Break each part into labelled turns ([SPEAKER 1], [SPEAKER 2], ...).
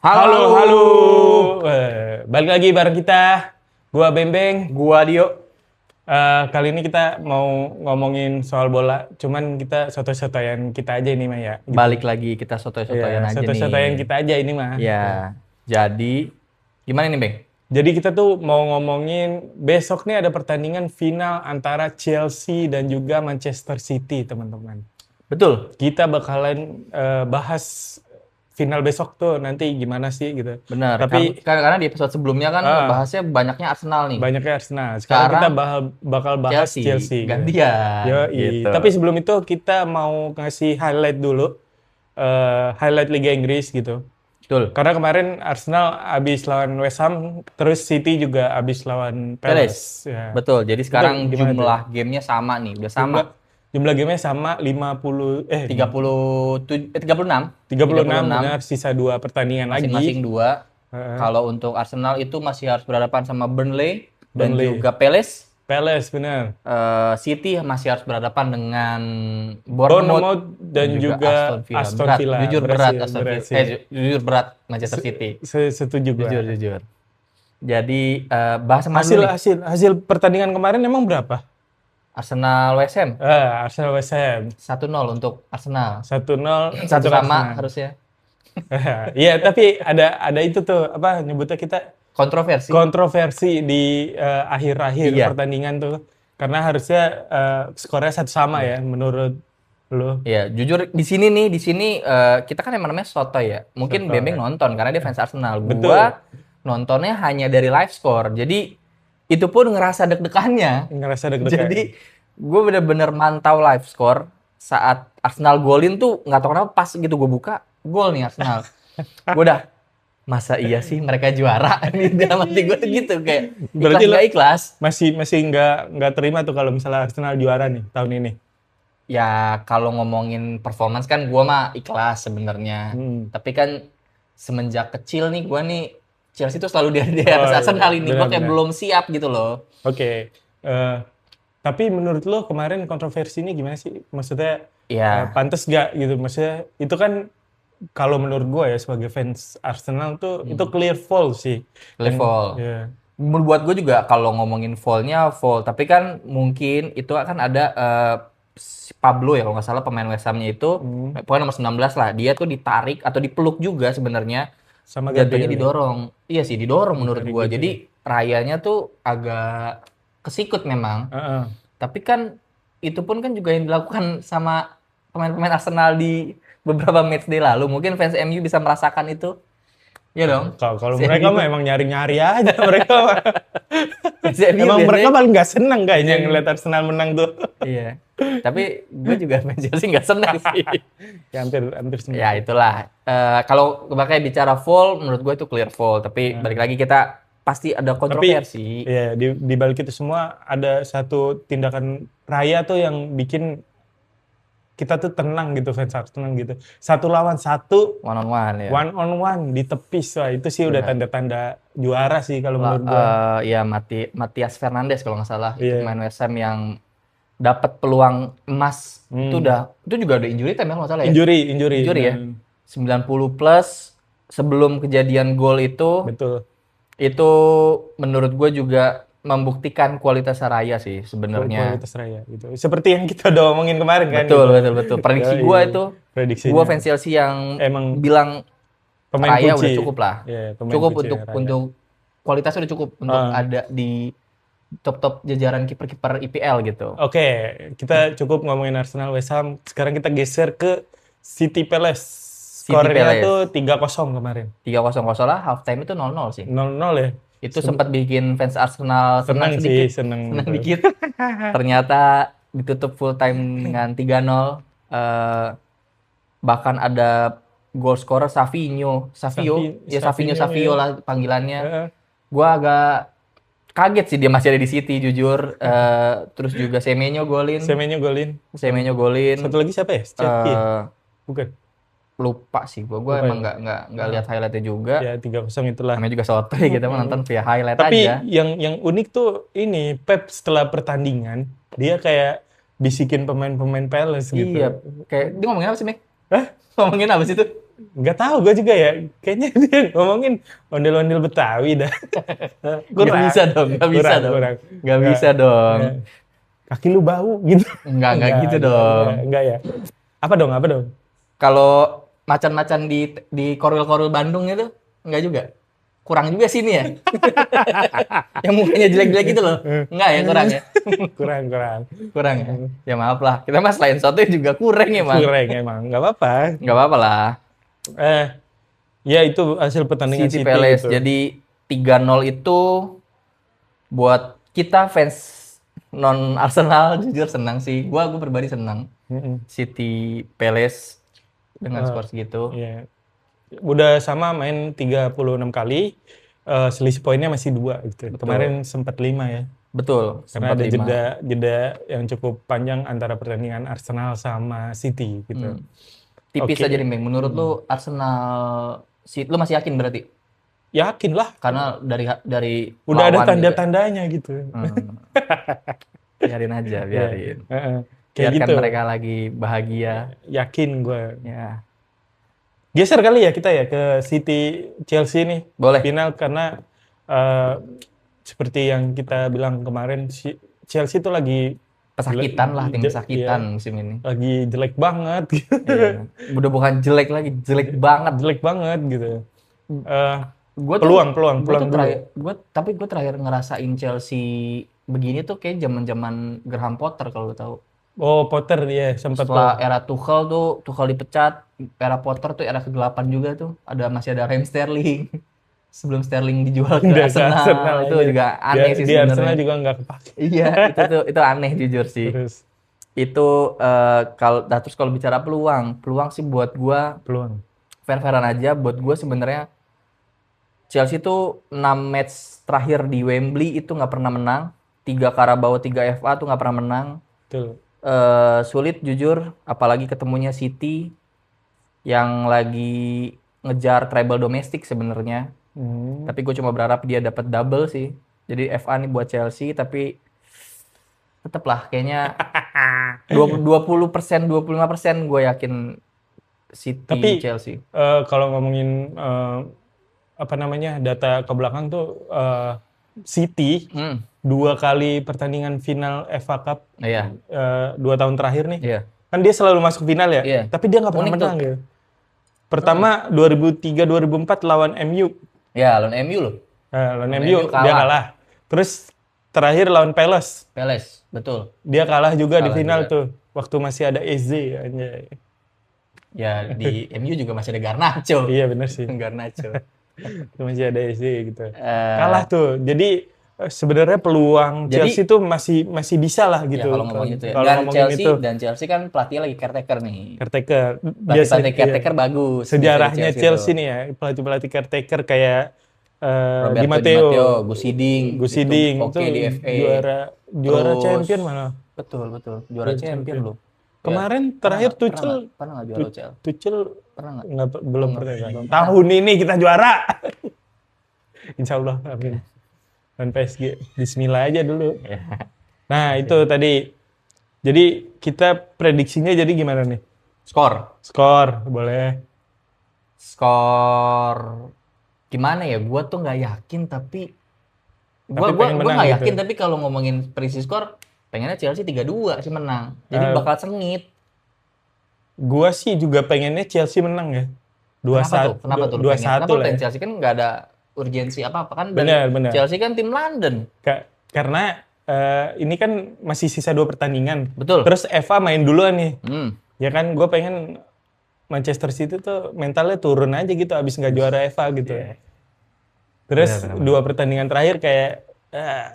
[SPEAKER 1] Halo.
[SPEAKER 2] Halo. Balik lagi bareng kita. Gua Bembeng.
[SPEAKER 1] Gua Dio.
[SPEAKER 2] Kali ini kita mau ngomongin soal bola. Cuman kita sotoy-sotoyan kita aja ini mah ya. Gitu.
[SPEAKER 1] Balik lagi kita sotoy-sotoyan
[SPEAKER 2] Iya,
[SPEAKER 1] aja nih.
[SPEAKER 2] sotoy-sotoyan kita aja ini mah.
[SPEAKER 1] Ya. Jadi gimana nih, Beng?
[SPEAKER 2] Jadi kita tuh mau ngomongin besok nih ada pertandingan final antara Chelsea dan juga Manchester City, teman-teman.
[SPEAKER 1] Betul.
[SPEAKER 2] Kita bakalan bahas final besok tuh nanti gimana sih gitu.
[SPEAKER 1] Benar.
[SPEAKER 2] Tapi
[SPEAKER 1] Karena di episode sebelumnya kan bahasnya banyaknya Arsenal nih.
[SPEAKER 2] banyaknya Arsenal. Sekarang kita bakal bahas Chelsea.
[SPEAKER 1] Gantian.
[SPEAKER 2] Yoi.
[SPEAKER 1] Gitu.
[SPEAKER 2] Tapi sebelum itu kita mau ngasih highlight dulu. Highlight Liga Inggris gitu.
[SPEAKER 1] Betul.
[SPEAKER 2] Karena kemarin Arsenal abis lawan West Ham, terus City juga abis lawan Palace. Ya.
[SPEAKER 1] Betul. Jadi sekarang
[SPEAKER 2] gimana
[SPEAKER 1] jumlah gamenya sama nih. Udah sama.
[SPEAKER 2] Jumlah gamenya sama
[SPEAKER 1] 36.
[SPEAKER 2] 36 benar, sisa 2 pertandingan
[SPEAKER 1] Masing-masing
[SPEAKER 2] lagi.
[SPEAKER 1] 2. Kalau untuk Arsenal itu masih harus berhadapan sama Burnley dan juga Palace.
[SPEAKER 2] Palace benar.
[SPEAKER 1] City masih harus berhadapan dengan
[SPEAKER 2] Bournemouth dan juga Aston Villa.
[SPEAKER 1] Jujur berat Aston Villa. Jujur berat Manchester City.
[SPEAKER 2] Setuju gue.
[SPEAKER 1] Jujur. Jadi bahas
[SPEAKER 2] hasil pertandingan kemarin emang berapa?
[SPEAKER 1] Arsenal West Ham.
[SPEAKER 2] Arsenal West Ham
[SPEAKER 1] 1-0 untuk Arsenal.
[SPEAKER 2] 1-0
[SPEAKER 1] Satu sama harusnya.
[SPEAKER 2] Iya, tapi ada itu tuh apa nyebutnya kita kontroversi di akhir-akhir pertandingan tuh. Karena harusnya skornya 1 sama ya menurut lu.
[SPEAKER 1] Iya, jujur di sini kita kan emang namanya sotoy ya. Mungkin Bembeng nonton karena dia fans Arsenal. Gua nontonnya hanya dari live score. Jadi itu pun ngerasa deg-degannya. Jadi gue bener-bener mantau live score saat Arsenal golin tuh nggak tahu kenapa pas gitu gue buka gol nih Arsenal. Gue udah masa iya sih mereka juara di dalam hati gue gitu kayak
[SPEAKER 2] berarti
[SPEAKER 1] nggak ikhlas.
[SPEAKER 2] Masih nggak terima tuh kalau misalnya Arsenal juara nih tahun ini.
[SPEAKER 1] Ya kalau ngomongin performance kan gue mah ikhlas sebenarnya. Tapi kan semenjak kecil nih gue nih Chelsea itu selalu di atas Arsenal ini. Gue kayak belum siap gitu loh.
[SPEAKER 2] Oke. Tapi menurut lo kemarin kontroversi ini gimana sih? Maksudnya pantas gak gitu? Maksudnya itu kan kalau menurut gue ya sebagai fans Arsenal tuh itu clear fall sih.
[SPEAKER 1] Clear fall.
[SPEAKER 2] Yeah.
[SPEAKER 1] Buat gue juga kalau ngomongin fall-nya fall. Tapi kan mungkin itu kan ada Pablo ya kalau nggak salah pemain West Ham-nya itu. Pokoknya nomor 19 lah. Dia tuh ditarik atau dipeluk juga sebenarnya.
[SPEAKER 2] Sama
[SPEAKER 1] jatuhnya didorong. Iya sih didorong menurut gua.
[SPEAKER 2] Gitu.
[SPEAKER 1] Jadi rayanya tuh agak kesikut memang. Tapi kan itu pun kan juga yang dilakukan sama pemain-pemain Arsenal di beberapa matchday lalu. Mungkin fans MU bisa merasakan itu. Iya dong.
[SPEAKER 2] Kalau mereka mah emang nyari-nyari aja mereka. Emang mereka paling nggak senang kayaknya ngeliat Arsenal menang tuh.
[SPEAKER 1] Iya. Tapi gue juga fans Chelsea nggak senang sih.
[SPEAKER 2] Ya hampir semua.
[SPEAKER 1] Ya itulah. Kalau makanya bicara fall, menurut gue itu clear fall. Tapi balik lagi kita pasti ada kontroversi.
[SPEAKER 2] Tapi ya di balik itu semua ada satu tindakan Raya tuh yang bikin kita tuh tenang gitu fans Arsenal gitu. 1 lawan 1.
[SPEAKER 1] One on one ya.
[SPEAKER 2] One on one ditepis. Wah, itu sih udah tanda-tanda juara sih kalau menurut gue.
[SPEAKER 1] Ya Matias Fernandes kalau nggak salah. Itu pemain West Ham yang dapat peluang emas. Itu juga udah injury time ya kalau nggak salah ya. Injury ya. 90 plus sebelum kejadian gol itu.
[SPEAKER 2] Betul.
[SPEAKER 1] Itu menurut gue juga membuktikan kualitas Raya sih sebenarnya.
[SPEAKER 2] Kualitas Raya gitu. Seperti yang kita udah omongin kemarin kan.
[SPEAKER 1] Betul. Prediksi gue itu. Gue fans Chelsea yang
[SPEAKER 2] emang
[SPEAKER 1] bilang
[SPEAKER 2] pemain
[SPEAKER 1] Raya
[SPEAKER 2] kunci.
[SPEAKER 1] udah cukup lah. Cukup untuk kualitasnya udah cukup untuk ada di top jajaran kiper-kiper IPL gitu.
[SPEAKER 2] Oke, kita cukup ngomongin Arsenal West Ham. Sekarang kita geser ke City Palace. Skornya tuh 3-0 kemarin.
[SPEAKER 1] 3-0 lah, half time itu 0-0 sih.
[SPEAKER 2] 0-0 ya.
[SPEAKER 1] Itu sempat bikin fans Arsenal senang dikit. Ternyata ditutup full time dengan 3-0. Bahkan ada goal scorer Savio lah panggilannya. Gua agak kaget sih dia masih ada di City jujur. Terus juga Semenyo golin.
[SPEAKER 2] Satu lagi siapa ya? Bukan.
[SPEAKER 1] Lupa sih gua emang nggak lihat highlightnya juga.
[SPEAKER 2] Ya 3-0 itulah.
[SPEAKER 1] Namanya juga sotoy kita nonton via highlight
[SPEAKER 2] tapi
[SPEAKER 1] aja.
[SPEAKER 2] Tapi yang unik tuh ini Pep setelah pertandingan dia kayak bisikin pemain-pemain Palace gitu.
[SPEAKER 1] Iya, kayak dia ngomongin apa sih, Mek? Ngomongin apa sih itu?
[SPEAKER 2] Nggak tahu gue juga ya. Kayaknya dia ngomongin ondel-ondel Betawi dah.
[SPEAKER 1] Nggak bisa dong. Nggak bisa dong.
[SPEAKER 2] Kaki lu bau gitu.
[SPEAKER 1] Enggak gitu dong.
[SPEAKER 2] Enggak ya. Apa dong?
[SPEAKER 1] Kalau macan-macan di korwil-korwil Bandung itu enggak juga. Kurang juga sini ya. Yang mukanya jelek-jelek gitu loh. Enggak ya, kurang ya. Kurang ya. Ya maaf lah. Kita mah selain soto juga kurang emang.
[SPEAKER 2] Kurang emang. Enggak apa-apa.
[SPEAKER 1] Enggak apa-apa lah.
[SPEAKER 2] Ya itu hasil pertandingan City
[SPEAKER 1] Palace. Gitu. Jadi 3-0 itu buat kita fans non Arsenal jujur senang sih. Gua pribadi senang. City Palace dengan skor segitu.
[SPEAKER 2] Iya. Udah sama main 36 kali, selisih poinnya masih 2 gitu. Betul. Kemarin sempat 5 ya.
[SPEAKER 1] Betul.
[SPEAKER 2] Karena ada jeda yang cukup panjang antara pertandingan Arsenal sama City gitu.
[SPEAKER 1] Tipis aja nih, Bang. Menurut lu Arsenal lu masih yakin berarti?
[SPEAKER 2] Yakin lah.
[SPEAKER 1] Karena dari
[SPEAKER 2] udah ada tanda-tandanya gitu.
[SPEAKER 1] Biarin aja, biarin.
[SPEAKER 2] Biarkan
[SPEAKER 1] gitu. Mereka lagi bahagia.
[SPEAKER 2] Yakin gue. Ya. Geser kali ya kita ya ke City Chelsea nih.
[SPEAKER 1] Boleh.
[SPEAKER 2] Final karena seperti yang kita bilang kemarin, Chelsea itu lagi
[SPEAKER 1] pesakitan lah, tim pesakitan musim ini.
[SPEAKER 2] Lagi jelek banget.
[SPEAKER 1] Iya. Udah bukan jelek lagi, jelek banget
[SPEAKER 2] gitu.
[SPEAKER 1] Peluang tapi gue terakhir ngerasain Chelsea begini tuh kayak zaman-zaman Graham Potter kalau lo tahu.
[SPEAKER 2] Oh, Potter ya sempat.
[SPEAKER 1] Setelah era Tuchel dipecat, era Potter tuh era kegelapan juga tuh. Masih ada Raheem Sterling. Sebelum Sterling dijual ke Arsenal itu juga aneh sih sebenarnya. Di
[SPEAKER 2] Arsenal juga nggak kepake.
[SPEAKER 1] Iya, itu aneh jujur sih. Terus. Itu terus kalau bicara peluang sih buat gua fair-fairan aja. Buat gua sebenarnya Chelsea tuh 6 match terakhir di Wembley itu nggak pernah menang. 3 Carabao, 3 FA tuh nggak pernah menang.
[SPEAKER 2] Betul.
[SPEAKER 1] Sulit jujur, apalagi ketemunya City yang lagi ngejar treble domestik sebenarnya. Tapi gue cuma berharap dia dapat double sih. Jadi FA nih buat Chelsea, tapi tetep lah kayaknya 20%, 25% gue yakin City tapi, Chelsea.
[SPEAKER 2] Kalau ngomongin data ke belakang tuh City 2 kali pertandingan final FA Cup 2 tahun terakhir nih.
[SPEAKER 1] Iya.
[SPEAKER 2] Kan dia selalu masuk final ya. Iya. Tapi dia nggak pernah menang ya. Pertama 2003-2004 lawan MU.
[SPEAKER 1] Ya, lawan MU loh.
[SPEAKER 2] Lawan MU dia kalah. Terus terakhir lawan Palace,
[SPEAKER 1] betul.
[SPEAKER 2] Dia kalah juga di final juga. Tuh. Waktu masih ada Eze anjay.
[SPEAKER 1] Ya di MU juga masih ada Garnacho.
[SPEAKER 2] Iya benar sih.
[SPEAKER 1] Garnacho.
[SPEAKER 2] Masih ada Eze gitu. Kalah tuh. Jadi sebenarnya peluang Chelsea tuh masih bisa lah gitu.
[SPEAKER 1] Ya, kalau ngomong gitu ya. Dan Chelsea kan pelatihnya lagi caretaker nih. Pelatih caretaker bagus.
[SPEAKER 2] Sejarahnya Chelsea nih ya, pelatih caretaker kayak Di Matteo,
[SPEAKER 1] Gus Hiddink
[SPEAKER 2] itu
[SPEAKER 1] di FA.
[SPEAKER 2] Juara champion mana?
[SPEAKER 1] Betul. Juara champion loh.
[SPEAKER 2] Kemarin terakhir Tuchel
[SPEAKER 1] pernah nggak juara
[SPEAKER 2] Tuchel pernah nggak? Belum pernah. Tahun ini kita juara. Insya Allah. Amin. Dan PSG, Bismillah aja dulu. Nah itu tadi. Jadi kita prediksinya jadi gimana nih? Skor, boleh.
[SPEAKER 1] Skor gimana ya? Gua tuh nggak yakin tapi gua nggak yakin gitu. Tapi kalau ngomongin prediksi skor, pengennya Chelsea 3-2 sih menang. Jadi bakal sengit.
[SPEAKER 2] Gua sih juga pengennya Chelsea menang ya. 2-1.
[SPEAKER 1] Kenapa tuh?
[SPEAKER 2] 2-1 lah.
[SPEAKER 1] Chelsea kan nggak ada urgensi apa-apa kan.
[SPEAKER 2] Benar.
[SPEAKER 1] Chelsea kan tim London.
[SPEAKER 2] Karena ini kan masih sisa 2 pertandingan.
[SPEAKER 1] Betul.
[SPEAKER 2] Terus FA main duluan nih. Ya kan gue pengen Manchester City tuh mentalnya turun aja gitu abis nggak juara FA gitu. Yeah. Terus benar. 2 pertandingan terakhir kayak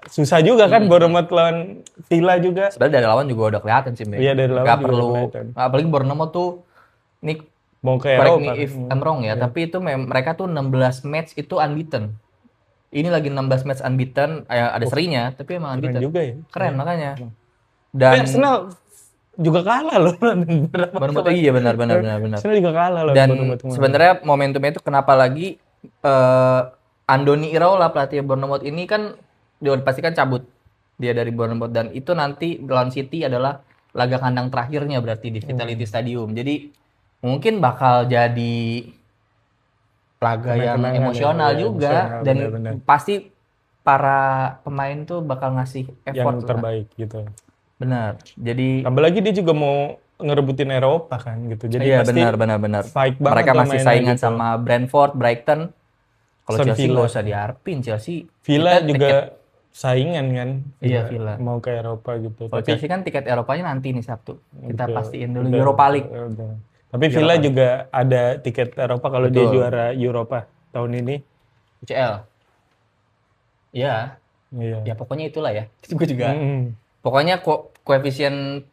[SPEAKER 2] susah juga kan Bournemouth lawan Villa juga.
[SPEAKER 1] Sebenarnya dari lawan juga udah kelihatan sih.
[SPEAKER 2] Iya dari lawan
[SPEAKER 1] juga perlu. Apalagi Bournemouth tuh ini
[SPEAKER 2] mau ke
[SPEAKER 1] correct me if I'm wrong ya, tapi itu mereka tuh 16 match itu unbeaten. Ini lagi 16 match unbeaten, ada serinya, tapi emang unbeaten.
[SPEAKER 2] Keren juga ya.
[SPEAKER 1] Keren makanya. Dan
[SPEAKER 2] Arsenal juga kalah loh.
[SPEAKER 1] Bournemouth iya benar.
[SPEAKER 2] Arsenal juga kalah loh.
[SPEAKER 1] Dan sebenarnya momentumnya itu kenapa lagi Andoni Iraola pelatih Bournemouth ini kan dipastikan cabut dia dari Bournemouth dan itu nanti lawan City adalah laga kandang terakhirnya berarti di Vitality Stadium. Jadi mungkin bakal jadi laga yang emosional juga, dan bener. Pasti para pemain tuh bakal ngasih effort
[SPEAKER 2] yang terbaik lah. Gitu.
[SPEAKER 1] Benar. Jadi
[SPEAKER 2] tambah lagi dia juga mau ngerebutin Eropa kan gitu. Jadi
[SPEAKER 1] iya,
[SPEAKER 2] pasti
[SPEAKER 1] benar.
[SPEAKER 2] fight banget.
[SPEAKER 1] Mereka masih saingan gitu. Sama Brentford, Brighton. Kalau Chelsea nggak usah diharapin. Chelsea
[SPEAKER 2] Villa juga saingan kan.
[SPEAKER 1] Iya, Villa.
[SPEAKER 2] Mau ke Eropa gitu.
[SPEAKER 1] Kalau Chelsea kan tiket Eropanya nanti nih Sabtu. Kita pastiin dulu Europa League.
[SPEAKER 2] Tapi Villa juga ada tiket Eropa kalau dia juara Eropa tahun ini.
[SPEAKER 1] UCL. Iya. Ya pokoknya itulah ya. Gue juga. Pokoknya koefisien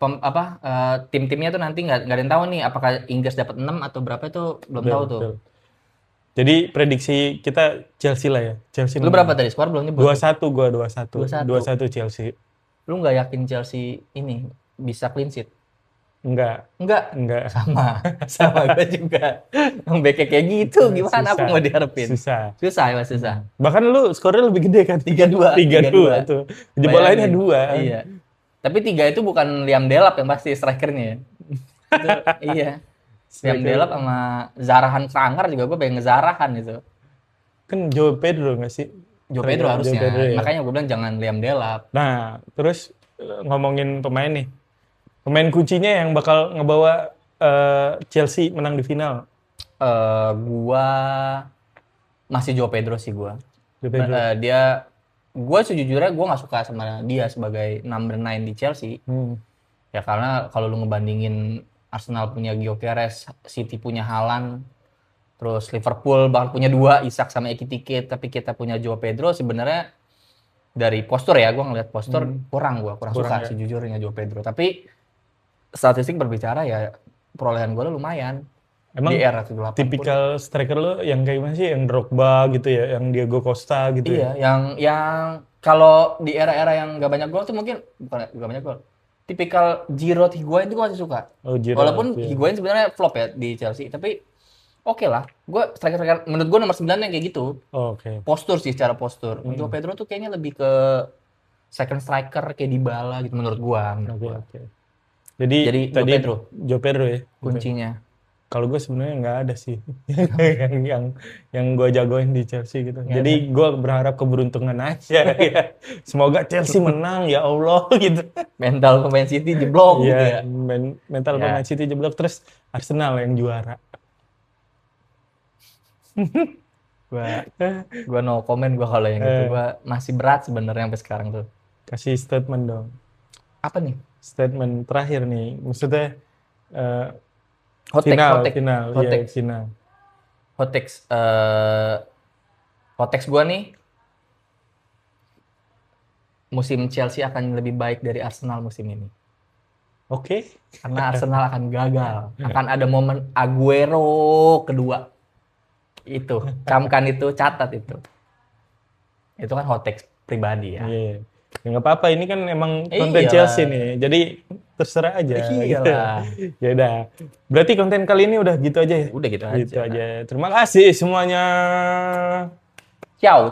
[SPEAKER 1] tim-timnya tuh nanti nggak ada yang tahu nih apakah Inggris dapat 6 atau berapa itu belum tahu tuh.
[SPEAKER 2] Jadi prediksi kita Chelsea lah ya. Chelsea.
[SPEAKER 1] Lu berapa tadi skor belum nyebut?
[SPEAKER 2] 2-1 gua 2-1 Chelsea.
[SPEAKER 1] Lu nggak yakin Chelsea ini bisa clean sheet?
[SPEAKER 2] Enggak.
[SPEAKER 1] Sama gue juga. Beke kayak gitu gimana apa mau diharapin?
[SPEAKER 2] Susah.
[SPEAKER 1] Bahkan
[SPEAKER 2] lu skornya lebih gede kan?
[SPEAKER 1] 3-2
[SPEAKER 2] tuh. Jebolannya 2.
[SPEAKER 1] Iya. Tapi 3 itu bukan Liam Delap yang pasti strikernya. Iya. Liam Delap sama Zarahan Sanggar juga gue pengen ngezarahan itu.
[SPEAKER 2] Kan Joe Pedro nggak sih?
[SPEAKER 1] Joe Pedro harusnya. Makanya gue bilang jangan Liam Delap.
[SPEAKER 2] Nah, terus ngomongin pemain nih. Pemain kuncinya yang bakal ngebawa Chelsea menang di final.
[SPEAKER 1] Gua masih Joe Pedro sih gua. Gua sejujurnya gua nggak suka sama dia sebagai number 9 di Chelsea. Ya karena kalau lu ngebandingin Arsenal punya Gyökeres, City punya Haaland, terus Liverpool bahkan punya 2 Isak sama Ekitike, tapi kita punya Joe Pedro sebenarnya dari postur ya, gua ngeliat postur kurang suka ya. Sejujurnya Joe Pedro. Tapi statistik berbicara ya perolehan gue lumayan.
[SPEAKER 2] Emang
[SPEAKER 1] di era 80.
[SPEAKER 2] Tipikal striker lo yang kayak gimana sih? Yang Drogba gitu ya, yang Diego Costa gitu
[SPEAKER 1] ya? Iya, yang kalau di era-era yang gak banyak gol tuh mungkin bukan gak banyak gol. Tipikal Giroud, Higuain itu gue masih suka. Walaupun Higuain sebenarnya flop ya di Chelsea, tapi oke lah. Gue striker menurut gue nomor 9 yang kayak gitu. Postur sih, secara postur. Joe Pedro tuh kayaknya lebih ke second striker kayak Dybala gitu menurut gue.
[SPEAKER 2] Jadi tadi Joe Pedro ya
[SPEAKER 1] kuncinya.
[SPEAKER 2] Kalau gue sebenarnya nggak ada sih yang gue jagoin di Chelsea gitu. Jadi gue berharap keberuntungan aja ya. Semoga Chelsea menang ya Allah gitu.
[SPEAKER 1] Mental pemain City jeblok gitu ya.
[SPEAKER 2] Mental pemain City jeblok, terus Arsenal yang juara.
[SPEAKER 1] Gua no comment kalau yang gitu. Gua masih berat sebenarnya sampai sekarang tuh.
[SPEAKER 2] Kasih statement dong.
[SPEAKER 1] Apa nih?
[SPEAKER 2] Statement terakhir nih, maksudnya
[SPEAKER 1] hot takes gue nih, musim Chelsea akan lebih baik dari Arsenal musim ini. Karena Arsenal akan gagal, akan ada momen Aguero kedua. Itu camkan itu, catat itu kan hot takes pribadi ya.
[SPEAKER 2] Ya nggak apa-apa, ini kan emang konten Chelsea nih, jadi terserah aja.
[SPEAKER 1] Iyalah.
[SPEAKER 2] Ya udah. Berarti konten kali ini udah gitu aja ya?
[SPEAKER 1] Udah gitu aja.
[SPEAKER 2] Terima kasih semuanya.
[SPEAKER 1] Ciao.